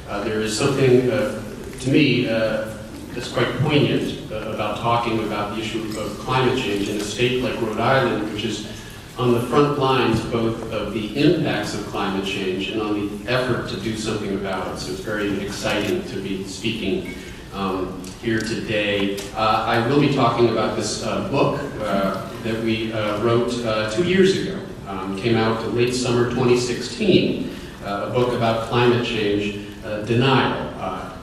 There is something, to me, that's quite poignant about talking about the issue of climate change in a state like Rhode Island, which is on the front lines both of the impacts of climate change and on the effort to do something about it. So it's very exciting to be speaking here today. I will be talking about this book that we wrote 2 years ago. Came out late summer 2016, a book about climate change, Denier,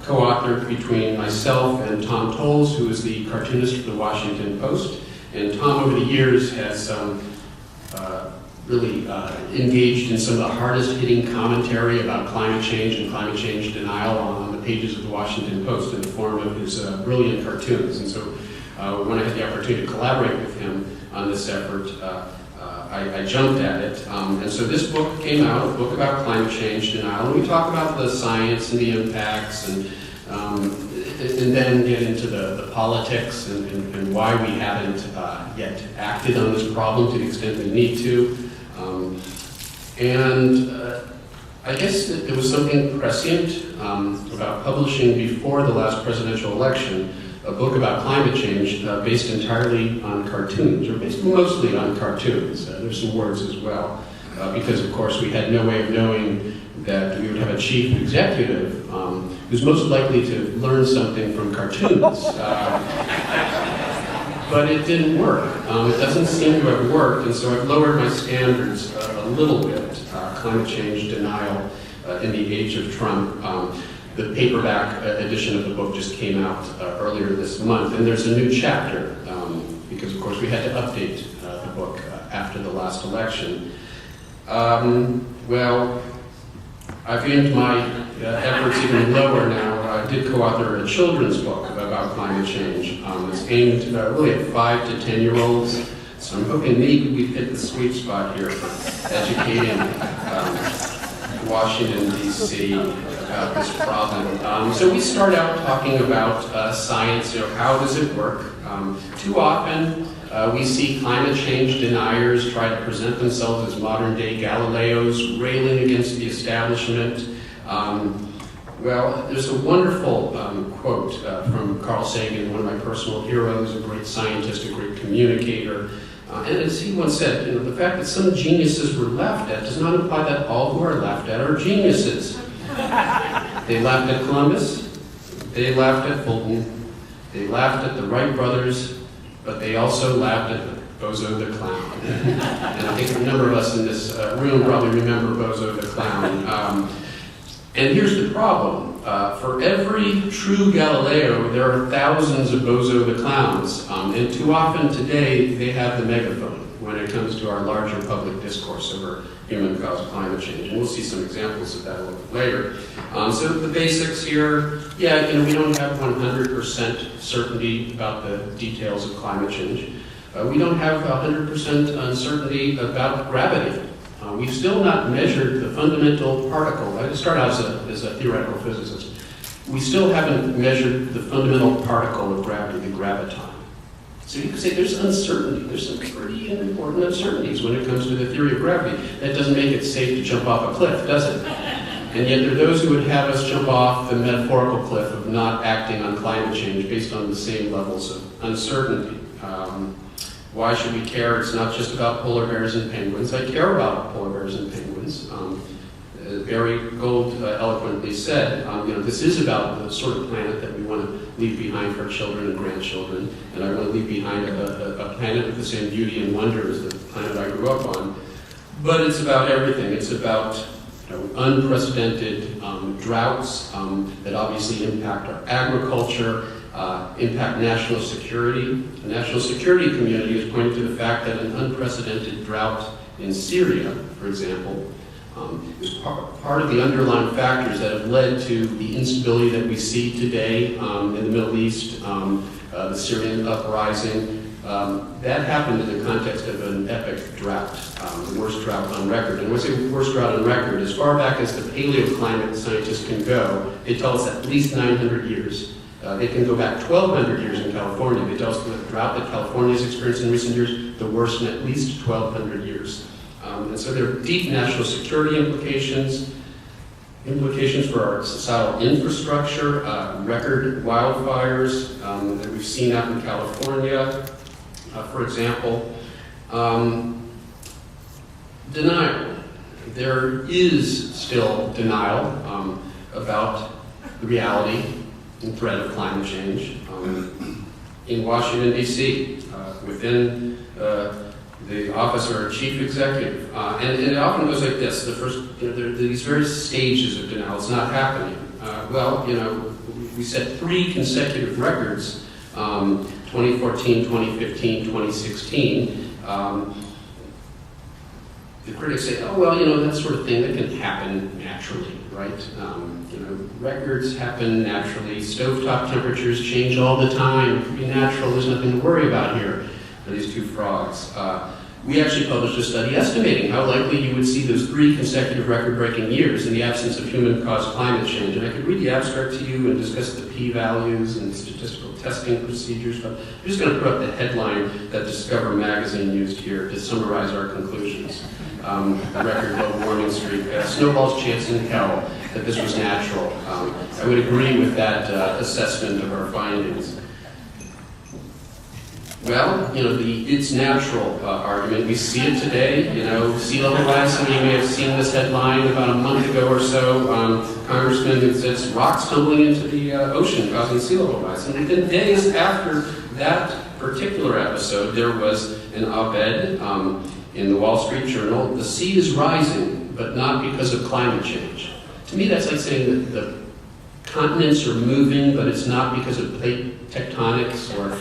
co-authored between myself and Tom Tolles, who is the cartoonist for the Washington Post. And Tom, over the years, has really engaged in some of the hardest hitting commentary about climate change and climate change denial on the pages of the Washington Post in the form of his brilliant cartoons. And so when I had the opportunity to collaborate with him on this effort, I jumped at it. And so this book came out, a book about climate change denial, and we talk about the science and the impacts and then get into the politics and why we haven't yet acted on this problem to the extent we need to. I guess that there was something prescient about publishing before the last presidential election a book about climate change based entirely on cartoons, or based mostly on cartoons. There's some words as well, because of course we had no way of knowing that we would have a chief executive who's most likely to learn something from cartoons. But it didn't work. It doesn't seem to have worked, and so I've lowered my standards a little bit. Climate change denial in the age of Trump. The paperback edition of the book just came out earlier this month, and there's a new chapter, because of course we had to update the book after the last election. Well, I've aimed my efforts even lower now. I did co-author a children's book about climate change. It's aimed really at 5 to 10-year-olds. So I'm hoping maybe we've hit the sweet spot here for educating Washington, D.C. about this problem. So we start out talking about science, how does it work? Too often we see climate change deniers try to present themselves as modern-day Galileos, railing against the establishment. Well, there's a wonderful quote from Carl Sagan, one of my personal heroes, a great scientist, a great communicator. And as he once said, the fact that some geniuses were laughed at does not imply that all who are laughed at are geniuses. They laughed at Columbus, they laughed at Fulton, they laughed at the Wright brothers, but they also laughed at Bozo the Clown. And I think a number of us in this room probably remember Bozo the Clown. And here's the problem. For every true Galileo, there are thousands of Bozo the Clowns. And too often today, they have the megaphone when it comes to our larger public discourse over human-caused climate change. And we'll see some examples of that a little bit later. So the basics here, we don't have 100% certainty about the details of climate change. We don't have 100% uncertainty about gravity. We've still not measured the fundamental particle. I start out as a theoretical physicist. We still haven't measured the fundamental particle of gravity, the graviton. So you could say there's uncertainty. There's some pretty important uncertainties when it comes to the theory of gravity. That doesn't make it safe to jump off a cliff, does it? And yet there are those who would have us jump off the metaphorical cliff of not acting on climate change based on the same levels of uncertainty. Why should we care? It's not just about polar bears and penguins. I care about polar bears and penguins. Barry Gold eloquently said, this is about the sort of planet that we want to leave behind for our children and grandchildren, and I want to leave behind a planet with the same beauty and wonder as the planet I grew up on. But it's about everything. It's about unprecedented droughts that obviously impact our agriculture, impact national security. The national security community has pointed to the fact that an unprecedented drought in Syria, for example, is part of the underlying factors that have led to the instability that we see today in the Middle East, the Syrian uprising. That happened in the context of an epic drought, the worst drought on record. And when I say worst drought on record, as far back as the paleoclimate scientists can go, they tell us at least 900 years. They can go back 1,200 years in California. They tell us the drought that California has experienced in recent years, the worst in at least 1,200 years. And so there are deep national security implications. Implications for our societal infrastructure, record wildfires that we've seen out in California, for example. Denial. There is still denial about the reality and threat of climate change in Washington, D.C., within the office or chief executive. And it often goes like this. There are these various stages of denial. It's not happening. We set 3 consecutive records, 2014, 2015, 2016. The critics say, oh, well, that sort of thing, that can happen naturally, right? Records happen naturally. Stovetop temperatures change all the time. It can be natural. There's nothing to worry about here for these 2 frogs. We actually published a study estimating how likely you would see those 3 consecutive record-breaking years in the absence of human-caused climate change. And I could read the abstract to you and discuss the p-values and statistical testing procedures, but I'm just going to put up the headline that Discover magazine used here to summarize our conclusions. The record global warming streak, snowball's chance in hell that this was natural. I would agree with that assessment of our findings. Well, the it's natural argument, we see it today. Sea level rise, some of you may have seen this headline about a month ago or so. Congressman who says rocks tumbling into the ocean causing sea level rise. And within days after that particular episode, there was an op-ed in the Wall Street Journal. The sea is rising, but not because of climate change. To me, that's like saying that the continents are moving, but it's not because of plate tectonics, or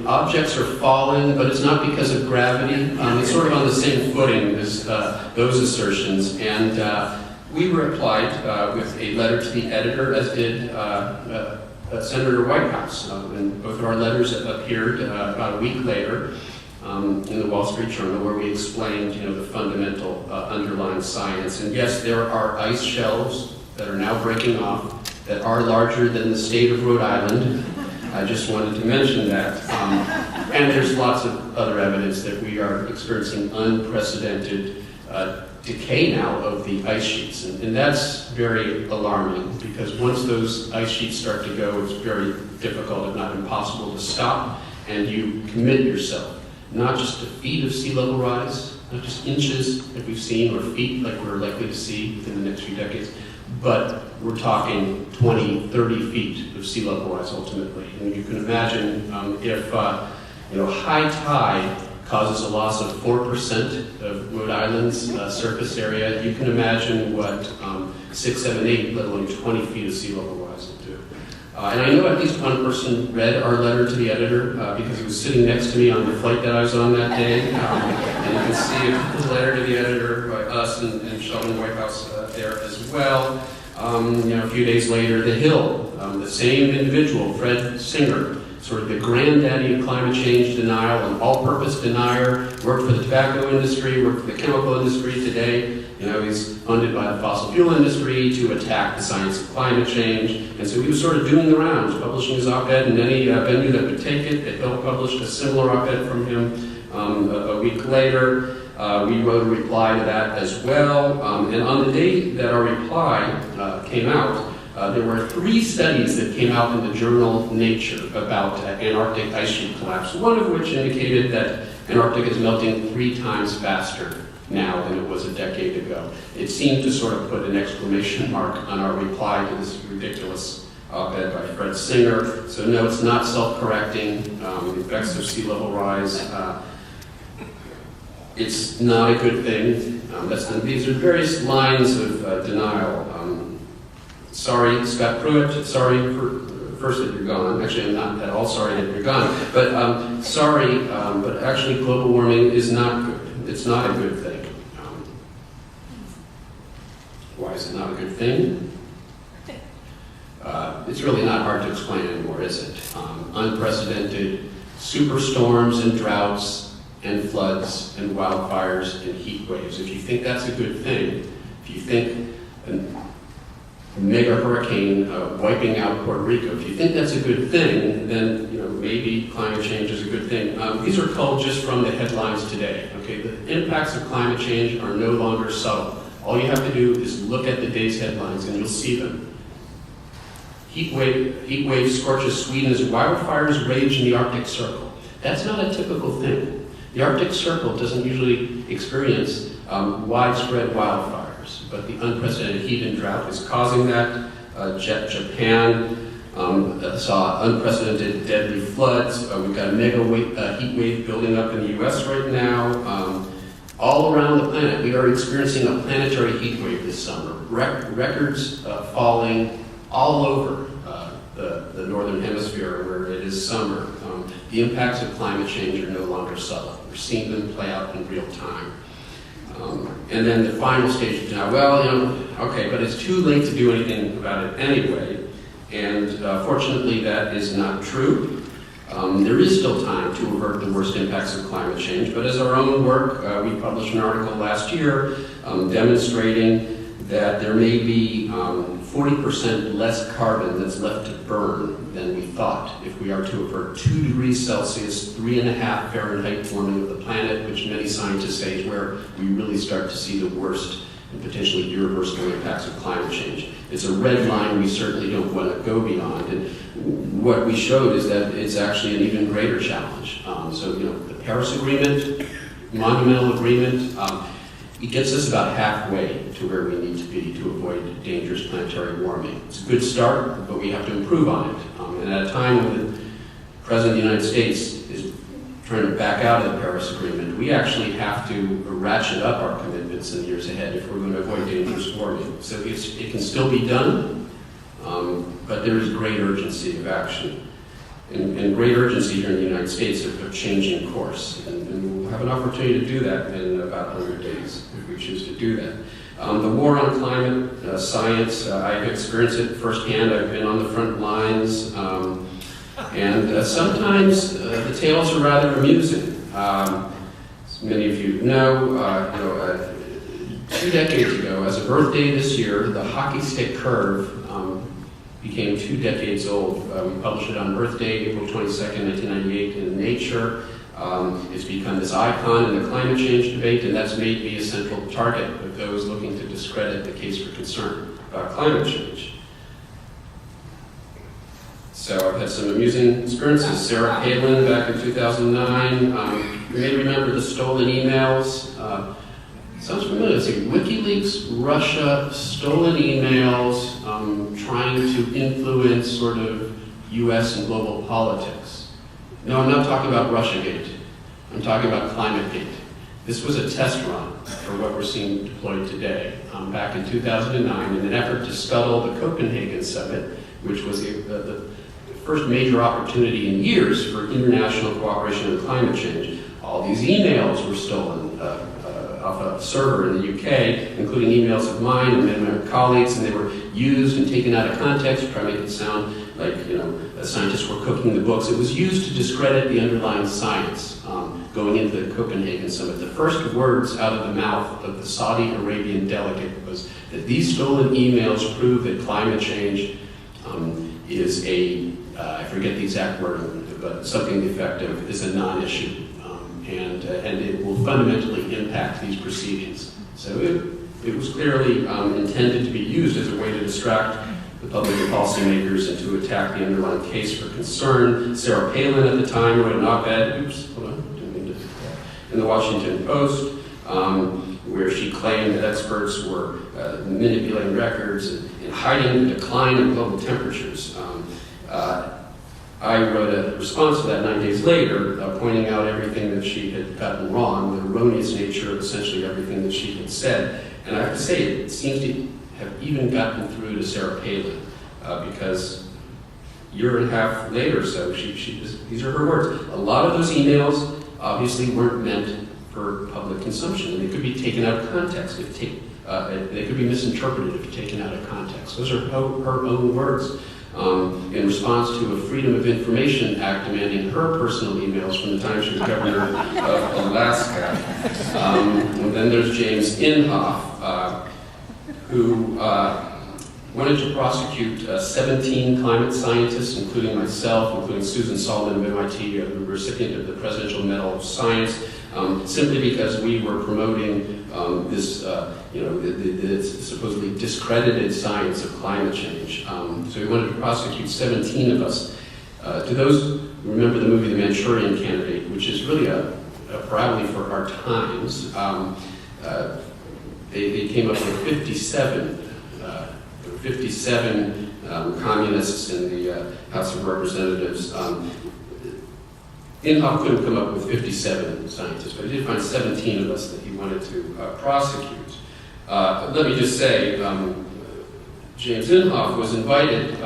objects are falling, but it's not because of gravity. It's sort of on the same footing as those assertions. And we replied with a letter to the editor, as did Senator Whitehouse. And both of our letters appeared about a week later in the Wall Street Journal, where we explained, the fundamental underlying science. And yes, there are ice shelves that are now breaking off that are larger than the state of Rhode Island. I just wanted to mention that. And there's lots of other evidence that we are experiencing unprecedented decay now of the ice sheets. And that's very alarming, because once those ice sheets start to go, it's very difficult, if not impossible, to stop. And you commit yourself not just to feet of sea level rise, not just inches like we've seen, or feet like we're likely to see within the next few decades, but we're talking 20, 30 feet of sea level rise ultimately. And you can imagine if high tide causes a loss of 4% of Rhode Island's surface area, you can imagine what 6, 7, 8, let alone 20 feet of sea level rise would do. And I know at least one person read our letter to the editor because he was sitting next to me on the flight that I was on that day. And you can see the letter to the editor by us and Sheldon Whitehouse there as well. A few days later, The Hill, the same individual, Fred Singer, sort of the granddaddy of climate change denial, an all-purpose denier, worked for the tobacco industry, worked for the chemical industry today. He's funded by the fossil fuel industry to attack the science of climate change. And so he was sort of doing the rounds, publishing his op-ed in any venue that would take it. The Hill published a similar op-ed from him a week later. We wrote a reply to that as well. And on the day that our reply came out, there were 3 studies that came out in the journal Nature about Antarctic ice sheet collapse, one of which indicated that Antarctica is melting 3 times faster now than it was a decade ago. It seemed to sort of put an exclamation mark on our reply to this ridiculous op-ed by Fred Singer. So no, it's not self-correcting. The effects of sea level rise. It's not a good thing. These are various lines of denial. Sorry, Scott Pruitt, sorry first that you're gone. Actually, I'm not at all sorry that you're gone. But sorry, but actually global warming is not good. It's not a good thing. Why is it not a good thing? It's really not hard to explain anymore, is it? Unprecedented superstorms and droughts and floods and wildfires and heat waves. If you think that's a good thing, if you think a mega hurricane wiping out Puerto Rico, if you think that's a good thing, then maybe climate change is a good thing. These are culled just from the headlines today. Okay, the impacts of climate change are no longer subtle. All you have to do is look at the day's headlines and you'll see them. Heat wave scorches Sweden as wildfires rage in the Arctic Circle. That's not a typical thing. The Arctic Circle doesn't usually experience widespread wildfires, but the unprecedented heat and drought is causing that. Japan saw unprecedented deadly floods. We've got a mega heat wave building up in the US right now. All around the planet, we are experiencing a planetary heat wave this summer. Records falling all over the northern hemisphere where it is summer. The impacts of climate change are no longer subtle. We're seeing them play out in real time. And then the final stage of denial, well, okay, but it's too late to do anything about it anyway. And fortunately, that is not true. There is still time to avert the worst impacts of climate change, but as our own work, we published an article last year demonstrating that there may be 40% less carbon that's left to burn than we thought if we are to avert 2 degrees Celsius, 3.5 Fahrenheit warming of the planet, which many scientists say is where we really start to see the worst and potentially irreversible impacts of climate change. It's a red line we certainly don't want to go beyond. And what we showed is that it's actually an even greater challenge. So, the Paris Agreement, monumental agreement, it gets us about halfway to where we need to be to avoid dangerous planetary warming. It's a good start, but we have to improve on it. And at a time when the President of the United States is trying to back out of the Paris Agreement, we actually have to ratchet up our commitments in the years ahead if we're going to avoid dangerous warming. So it can still be done, but there is great urgency of action. And great urgency here in the United States of changing course. And we'll have an opportunity to do that in about 100 days if we choose to do that. The war on climate science, I've experienced it firsthand. I've been on the front lines. And sometimes the tales are rather amusing. As many of you know, 2 decades ago, as a birthday this year, the hockey stick curve became 2 decades old. We published it on Earth Day, April 22nd, 1998 in Nature. It's become this icon in the climate change debate, and that's made me a central target of those looking to discredit the case for concern about climate change. So I've had some amusing experiences. Sarah Palin back in 2009. You may remember the stolen emails. Sounds familiar. It's like WikiLeaks, Russia, stolen emails, trying to influence sort of U.S. and global politics. No, I'm not talking about Russiagate. I'm talking about ClimateGate. This was a test run for what we're seeing deployed today. Back in 2009, in an effort to scuttle the Copenhagen Summit, which was the first major opportunity in years for international cooperation on climate change. All these emails were stolen off a server in the UK, including emails of mine and many of my colleagues, and they were used and taken out of context to try to make it sound like, scientists were cooking the books. It was used to discredit the underlying science going into the Copenhagen Summit. The first words out of the mouth of the Saudi Arabian delegate was that these stolen emails prove that climate change is I forget the exact word, but something effective, is a non-issue. And it will fundamentally impact these proceedings. So it was clearly intended to be used as a way to distract the public and policymakers and to attack the underlying case for concern. Sarah Palin at the time wrote an op-ed, in the Washington Post, where she claimed that experts were manipulating records and hiding the decline of global temperatures. I wrote a response to that 9 days later, pointing out everything that she had gotten wrong, the erroneous nature of essentially everything that she had said. And I have to say, it seems to have even gotten through to Sarah Palin, because a year and a half later, so these are her words. A lot of those emails obviously weren't meant for public consumption, and they could be taken out of context. They could be misinterpreted if taken out of context. Those are her own words. In response to a Freedom of Information Act demanding her personal emails from the time she was governor of Alaska. And then there's James Inhofe, who wanted to prosecute 17 climate scientists, including myself, including Susan Solomon of MIT, a recipient of the Presidential Medal of Science, simply because we were promoting the supposedly discredited science of climate change. So he wanted to prosecute 17 of us. Do those remember the movie The Manchurian Candidate, which is really a parabola for our times? They came up with 57. There were 57 communists in the House of Representatives. Inhofe couldn't come up with 57 scientists, but he did find 17 of us that he wanted to prosecute. Let me just say, James Inhofe was invited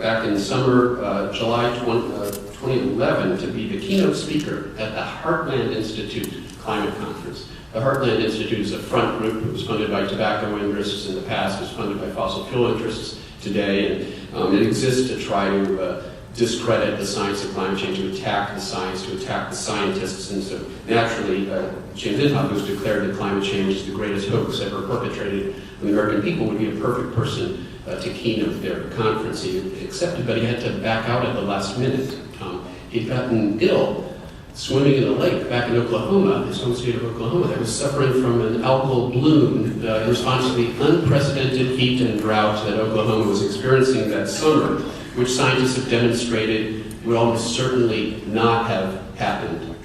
back in the summer, July 2011, to be the keynote speaker at the Heartland Institute Climate Conference. The Heartland Institute is a front group. It was funded by tobacco interests in the past. It's funded by fossil fuel interests today. And it exists to try to discredit the science of climate change, to attack the science, to attack the scientists. And so naturally, James Inhofe, who's declared that climate change is the greatest hoax ever perpetrated on the American people, would be a perfect person to keynote their conference. He accepted, but he had to back out at the last minute. He'd gotten ill swimming in a lake back in Oklahoma, his home state of Oklahoma, that was suffering from an algal bloom in response to the unprecedented heat and drought that Oklahoma was experiencing that summer, which scientists have demonstrated would almost certainly not have happened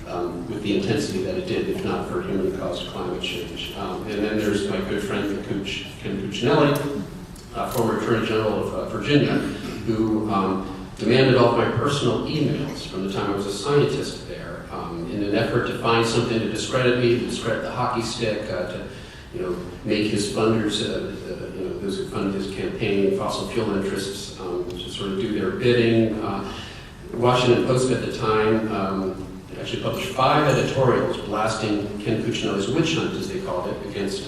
with the intensity that it did if not for human-caused climate change. And then there's my good friend Ken Cuccinelli, former Attorney General of Virginia, who demanded all of my personal emails from the time I was a scientist there in an effort to find something to discredit me, to discredit the hockey stick, to make his funders, those who funded his campaign, fossil fuel interests, to sort of do their bidding. The Washington Post at the time actually published 5 editorials blasting Ken Cuccinelli's witch hunt, as they called it, against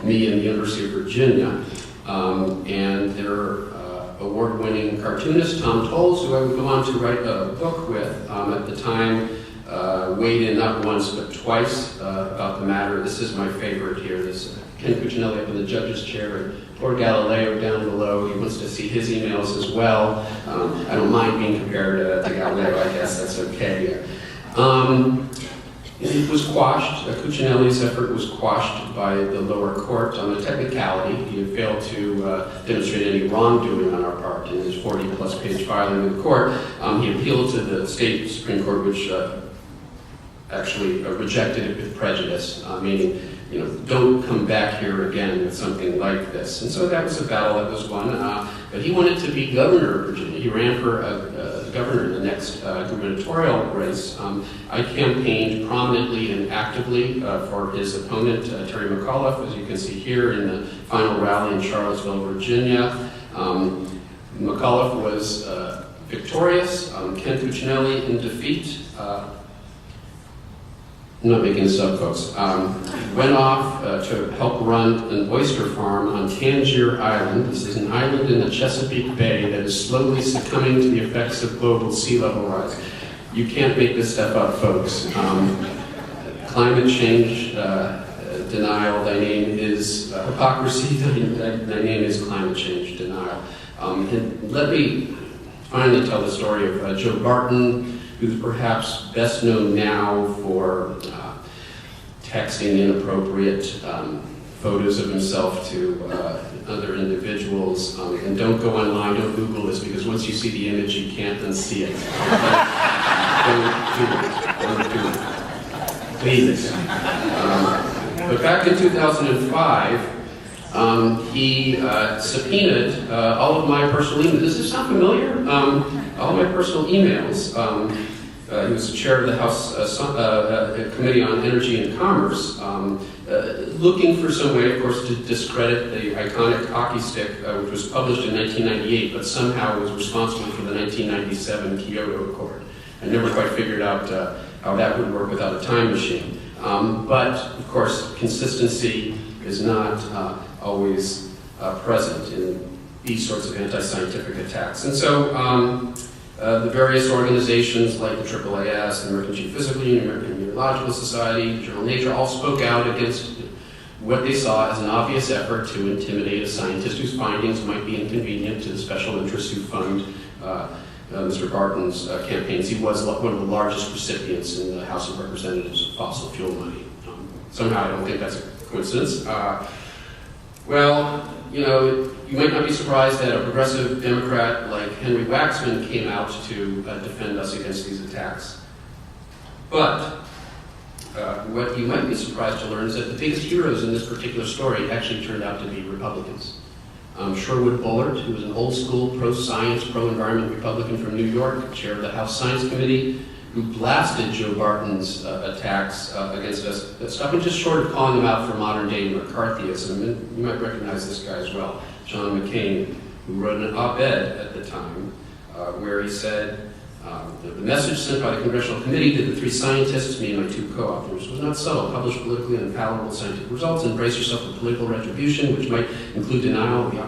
me and the University of Virginia. And their award-winning cartoonist, Tom Tolles, who I would go on to write a book with, at the time weighed in not once but twice about the matter. This is my favorite here. This Ken Cuccinelli up in the judge's chair, and poor Galileo down below. He wants to see his emails as well. I don't mind being compared to Galileo. I guess that's okay. It was quashed. Cuccinelli's effort was quashed by the lower court on a technicality. He had failed to demonstrate any wrongdoing on our part in his 40-plus page filing in the court. He appealed to the state Supreme Court, which actually rejected it with prejudice, meaning, don't come back here again with something like this. And so that was a battle that was won. But he wanted to be governor of Virginia. He ran for governor in the next gubernatorial race. I campaigned prominently and actively for his opponent, Terry McAuliffe, as you can see here in the final rally in Charlottesville, Virginia. McAuliffe was victorious. Ken Cuccinelli in defeat. I'm not making this up, folks. Went off to help run an oyster farm on Tangier Island. This is an island in the Chesapeake Bay that is slowly succumbing to the effects of global sea level rise. You can't make this stuff up, folks. Climate change denial, thy name is hypocrisy, thy name is climate change denial. And let me finally tell the story of Joe Barton, who's perhaps best known now for texting inappropriate photos of himself to other individuals. And don't go online, don't Google this, because once you see the image, you can't unsee it. Don't do it. Please. But back in 2005, he subpoenaed all of my personal emails. Does this sound familiar? All my personal emails. He was the chair of the House Committee on Energy and Commerce, looking for some way, of course, to discredit the iconic hockey stick, which was published in 1998, but somehow was responsible for the 1997 Kyoto Accord. I never quite figured out how that would work without a time machine. But, of course, consistency is not always present in these sorts of anti-scientific attacks. And so the various organizations like the AAAS, the American Geophysical Union, American Meteorological Society, Journal Nature, all spoke out against what they saw as an obvious effort to intimidate a scientist whose findings might be inconvenient to the special interests who fund Mr. Barton's campaigns. He was one of the largest recipients in the House of Representatives of fossil fuel money. Somehow I don't think that's a coincidence. Well, you know, you might not be surprised that a progressive Democrat like Henry Waxman came out to defend us against these attacks. But what you might be surprised to learn is that the biggest heroes in this particular story actually turned out to be Republicans. Sherwood Bullard, who was an old-school, pro-science, pro-environment Republican from New York, chair of the House Science Committee, who blasted Joe Barton's attacks against us, stopping just short of calling them out for modern-day McCarthyism. And you might recognize this guy as well, John McCain, who wrote an op-ed at the time where he said, the message sent by the Congressional Committee to the three scientists, me and my two co-authors, was not subtle. Publish politically infallible scientific results, embrace yourself with political retribution, which might include denial of the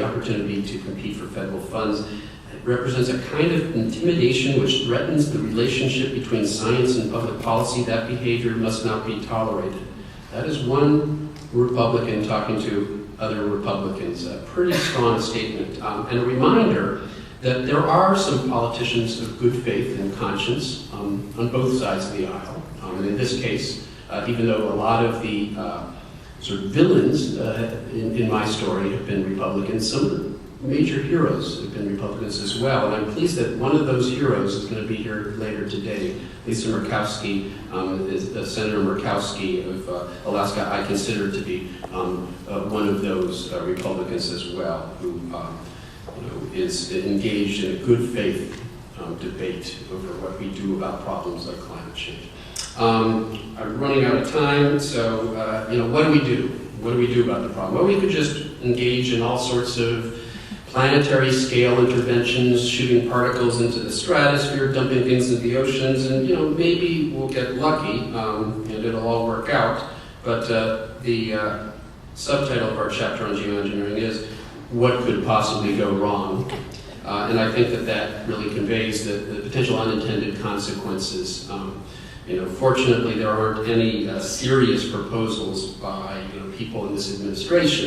opportunity to compete for federal funds. It represents a kind of intimidation which threatens the relationship between science and public policy. That behavior must not be tolerated. That is one Republican talking to other Republicans. A pretty strong statement, and a reminder that there are some politicians of good faith and conscience on both sides of the aisle. And in this case, even though a lot of the sort of villains in my story have been Republicans, some of the major heroes have been Republicans as well. And I'm pleased that one of those heroes is going to be here later today. Lisa Murkowski, Senator Murkowski of Alaska, I consider to be one of those Republicans as well, who is engaged in a good faith debate over what we do about problems like climate change. I'm running out of time, so what do we do? What do we do about the problem? Well, we could just engage in all sorts of planetary scale interventions, shooting particles into the stratosphere, dumping things into the oceans, and maybe we'll get lucky and it'll all work out. But the subtitle of our chapter on geoengineering is "What Could Possibly Go Wrong?" And I think that really conveys the potential unintended consequences. Fortunately, there aren't any serious proposals by people in this administration